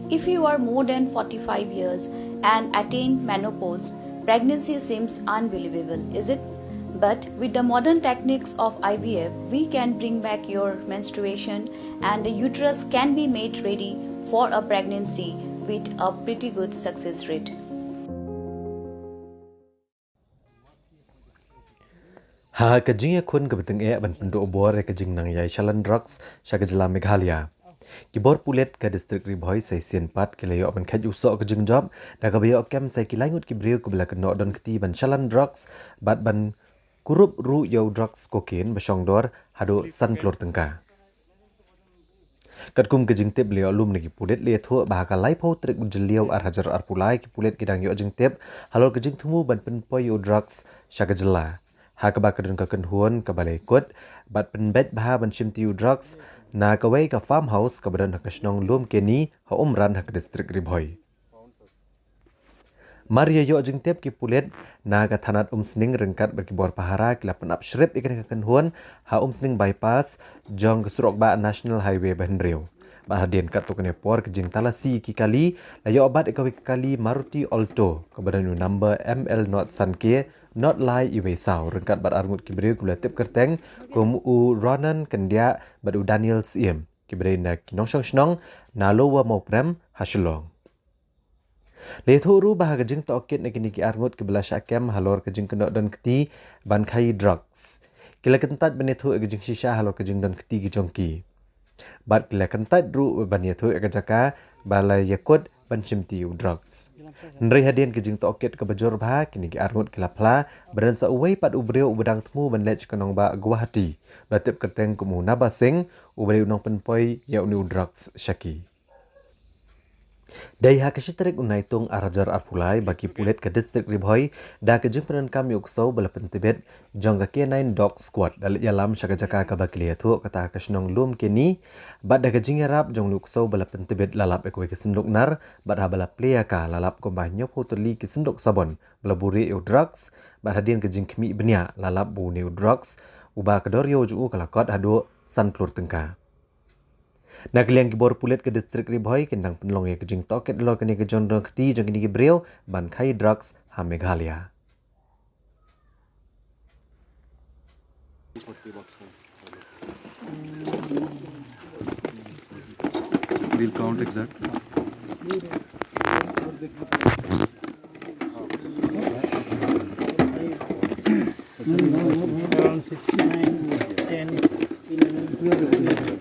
If you are more than 45 years and attain menopause, pregnancy seems unbelievable, is it? But with the modern techniques of IVF, we can bring back your menstruation and the uterus can be made ready for a pregnancy with a pretty good success rate. Ha kajing kun kebeting ban pendo obor kajing nang yai Chalan Drugs syakajala Meghalaya. Kibor pulet ke distrik Ribhoi sai sian pat ke layo ban khaj usok kajing job da ka bayo kem sai kilangut ki brio ku bela keno don keti ban Chalan Drugs bat ban kurup ru yo drugs kokain basong dor hado sunflower tengka. Kat kum kajing tip leo lum nagi pulet le thu ba ka lai pho trik jeliau ar hajar ar pulai ki pulet kidang yo jing tip halor kajing thumu ban pen po yo drugs syakajala. Ha ka ba kadun ka kenhuan ka balai kot bat pen bet bah ban chim tiu drugs na ka wei ka farmhouse ka badan ka snong lum ke ni ha umran ha ka distrik Ribhoi. Maria yo jing tep ki pulet na ka thanat sning rengkat berkibor pahara kila penap shrip ikan ka kenhuan ha sning bypass jong ke surok ba national highway Bahendreu. Ba hadien kat tu kene por ke jing talasi ki kali la yo obat ikawi kali Maruti Alto ka badan number ML not sanke not lai iwe sau rengkat bat armut kibreu kula tip kerteng kum u Ronan kendia bat u Daniel Siem kibreu na kinong snong na lowa mau prem hasilong. Le thoru bah kajing to okit na kini ki armut ke belasha kem halor kajing kena don keti ban khai drugs. Kila kentat benethu kajing shisha halor kajing don keti ki jongki. Bat kila kentat ru ban yethu kajaka balai yakut ban chimtiu drugs. Nri hadian kajing to okit ke bajor bah kini ki armut kila pla beran sa uwei pat ubreu ubedang temu ban lech kenong ba Guwahati. Batip keteng kumu nabasing ubreu nong penpoi ya unu drugs syaki. Dai ha kashitrik unaitung arajar arpulai bagi pulet ke distrik Ribhoi da ke jing penan kami uksau bala pentibet jong ka K9 dog squad dalit yalam syakajaka ka bakili athu kata kasnong lum kini bad da ke jing yarap jong uksau bala pentibet lalap ekwe ke senduk nar bad ha bala playa ka lalap ko banyop hoteli ke senduk sabon bala buri eu drugs bad hadin ke jing kemi benya lalap bu neu drugs uba kedor yo ju kalakot hadu sunflower tengka. Nakliang kibor pulet ke distrik Ribhoi kendang penlong ya kejing toket lor kene ke jon keti jong kini ke breu ban khai drugs ha Meghalaya. We'll count exact. Around 69, 10, 11,